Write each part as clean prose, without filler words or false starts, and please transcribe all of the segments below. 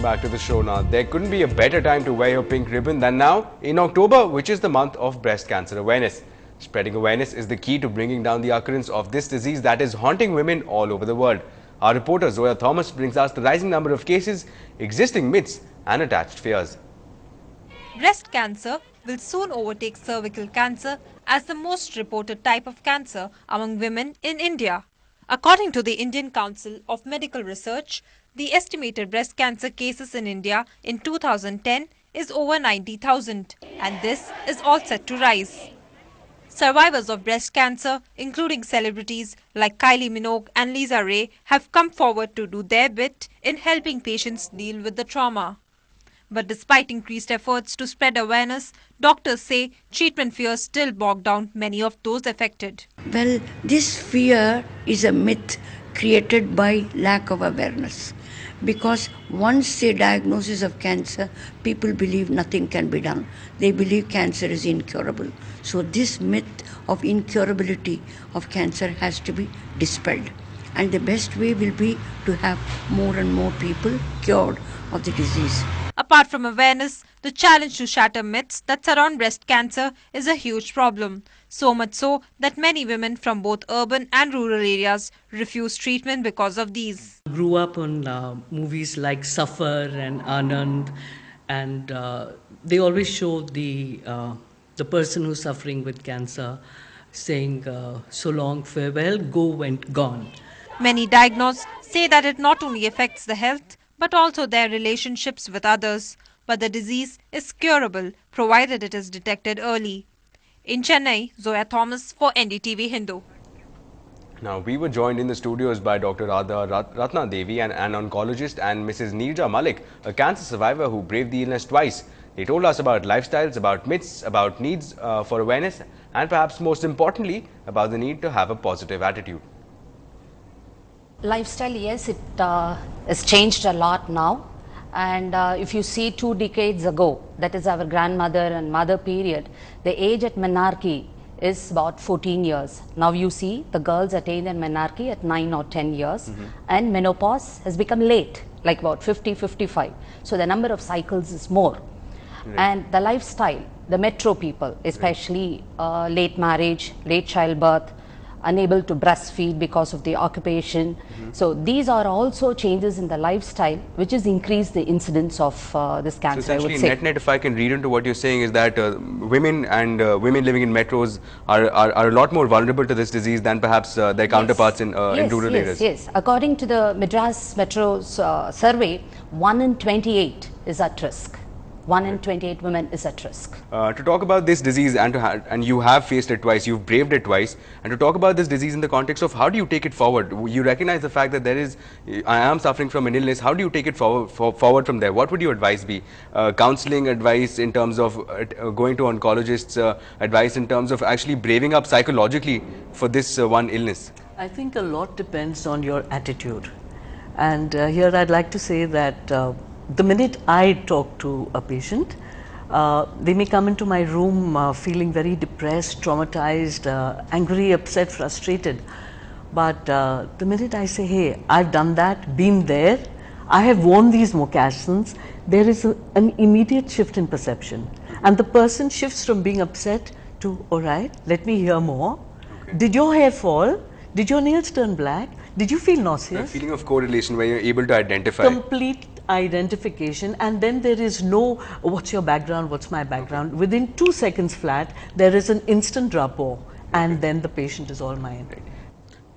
back to the show now. There couldn't be a better time to wear your pink ribbon than now in October, which is the month of breast cancer awareness. Spreading awareness is the key to bringing down the occurrence of this disease that is haunting women all over the world. Our reporter Zoya Thomas brings us the rising number of cases, existing myths and attached fears. Breast cancer will soon overtake cervical cancer as the most reported type of cancer among women in India. According to the Indian Council of Medical Research, the estimated breast cancer cases in India in 2010 is over 90,000, and this is all set to rise. Survivors of breast cancer, including celebrities like Kylie Minogue and Lisa Ray, have come forward to do their bit in helping patients deal with the trauma. But despite increased efforts to spread awareness, doctors say treatment fears still bog down many of those affected. Well, this fear is a myth created by lack of awareness. Because once the diagnosis of cancer, people believe nothing can be done. They believe cancer is incurable. So this myth of incurability of cancer has to be dispelled. And the best way will be to have more and more people cured of the disease. Apart from awareness, the challenge to shatter myths that surround breast cancer is a huge problem. So much so that many women from both urban and rural areas refuse treatment because of these. I grew up on movies like Safar and Anand, and they always show the person who's suffering with cancer saying, so long, farewell, go went gone. Many diagnosed say that it not only affects the health, but also their relationships with others. But the disease is curable, provided it is detected early. In Chennai, Zoya Thomas for NDTV Hindu. Now, we were joined in the studios by Dr. Radha Ratna Devi, an oncologist, and Mrs. Neerja Malik, a cancer survivor who braved the illness twice. They told us about lifestyles, about myths, about needs for awareness, and perhaps most importantly, about the need to have a positive attitude. Lifestyle, yes, it has changed a lot now. And if you see 2 decades ago, that is our grandmother and mother period, the age at menarche is about 14 years. Now you see the girls attain their menarche at 9 or 10 years, and menopause has become late, like about 50, 55. So the number of cycles is more. And the lifestyle, the metro people, especially late marriage, late childbirth, unable to breastfeed because of the occupation. So these are also changes in the lifestyle which has increased the incidence of this cancer. So essentially, net, if I can read into what you're saying, is that women and women living in metros are a lot more vulnerable to this disease than perhaps their counterparts in rural areas. Yes, according to the Madras Metro's survey, 1 in 28 is at risk. 1 in 28 women is at risk. To talk about this disease, and you have faced it twice, you've braved it twice, and to talk about this disease in the context of how do you take it forward? You recognize the fact that I am suffering from an illness. How do you take it forward from there? What would your advice be? Counseling advice in terms of going to oncologists, advice in terms of actually braving up psychologically for this one illness? I think a lot depends on your attitude. And here I'd like to say that the minute I talk to a patient, they may come into my room feeling very depressed, traumatized, angry, upset, frustrated. But the minute I say, hey, I've done that, been there, I have worn these moccasins, there is an immediate shift in perception. And the person shifts from being upset to, all right, let me hear more. Okay. Did your hair fall? Did your nails turn black? Did you feel nauseous? A feeling of correlation where you're able to identify. Complete identification, and then there is no what's your background, what's my background. Okay. Within 2 seconds flat, there is an instant rapport, and then the patient is all mine. Right.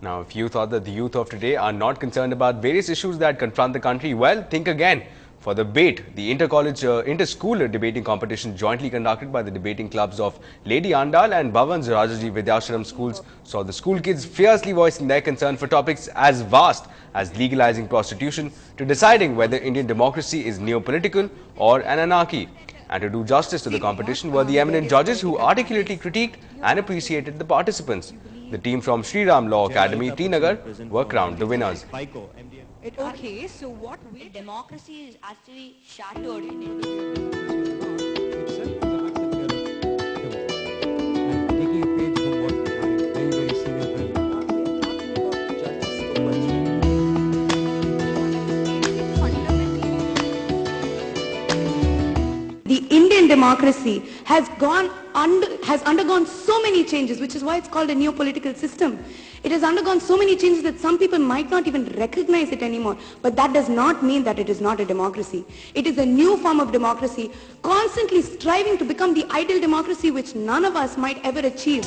Now, if you thought that the youth of today are not concerned about various issues that confront the country, well, think again. For the BATE, the inter-school debating competition jointly conducted by the debating clubs of Lady Andal and Bhavan's Rajaji Vidyashram schools saw the school kids fiercely voicing their concern for topics as vast as legalizing prostitution to deciding whether Indian democracy is neo-political or an anarchy. And to do justice to the competition were the eminent judges who articulately critiqued and appreciated the participants. The team from Sri Ram Law Academy, T Nagar, were crowned the winners. Okay, so what way democracy is actually shattered in India? democracy has undergone so many changes, which is why it's called a new political system. It has undergone so many changes that some people might not even recognize it anymore. But that does not mean that it is not a democracy. It is a new form of democracy, constantly striving to become the ideal democracy which none of us might ever achieve.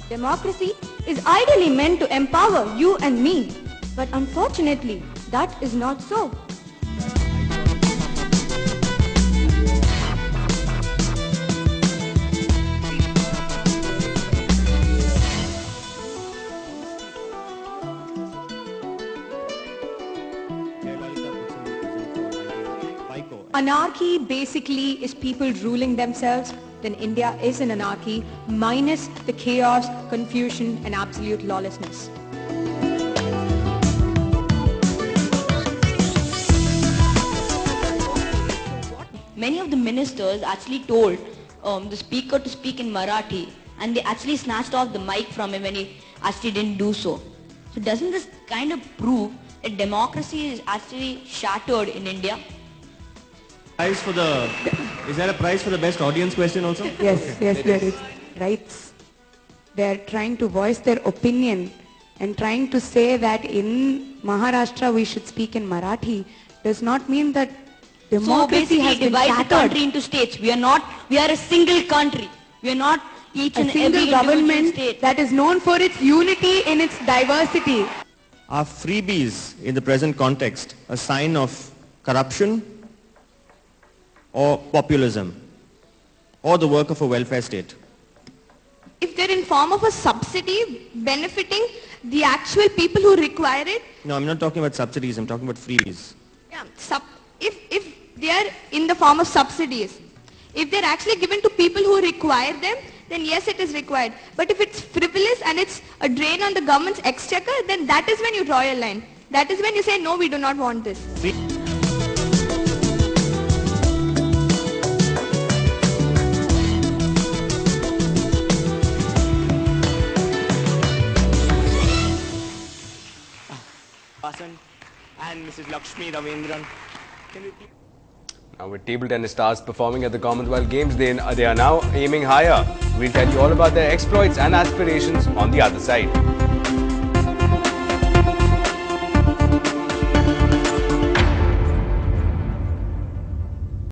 Democracy is ideally meant to empower you and me, but unfortunately, that is not so. Anarchy basically is people ruling themselves. Then India is an anarchy minus the chaos, confusion and absolute lawlessness. Many of the ministers actually told the speaker to speak in Marathi, and they actually snatched off the mic from him when he actually didn't do so. So doesn't this kind of prove that democracy is actually shattered in India? Is there a prize for the best audience question also? Yes, yes, there is. Rights. They are trying to voice their opinion and trying to say that in Maharashtra we should speak in Marathi does not mean that democracy has been divide shattered. the country into states. We are a single country. We are not each and A single every government state. that is known for its unity in its diversity. Are freebies in the present context a sign of corruption or populism or the work of a welfare state? If they're in form of a subsidy benefiting the actual people who require it, No, I'm not talking about subsidies, I'm talking about freebies. yeah, if they are in the form of subsidies, if they're actually given to people who require them, then yes, it is required. But if it's frivolous and it's a drain on the government's exchequer, then that is when you draw your line. That is when you say, no, we do not want this. And Mrs. Lakshmi Ravindran. Now with table tennis stars performing at the Commonwealth Games, they are now aiming higher. We'll tell you all about their exploits and aspirations on the other side.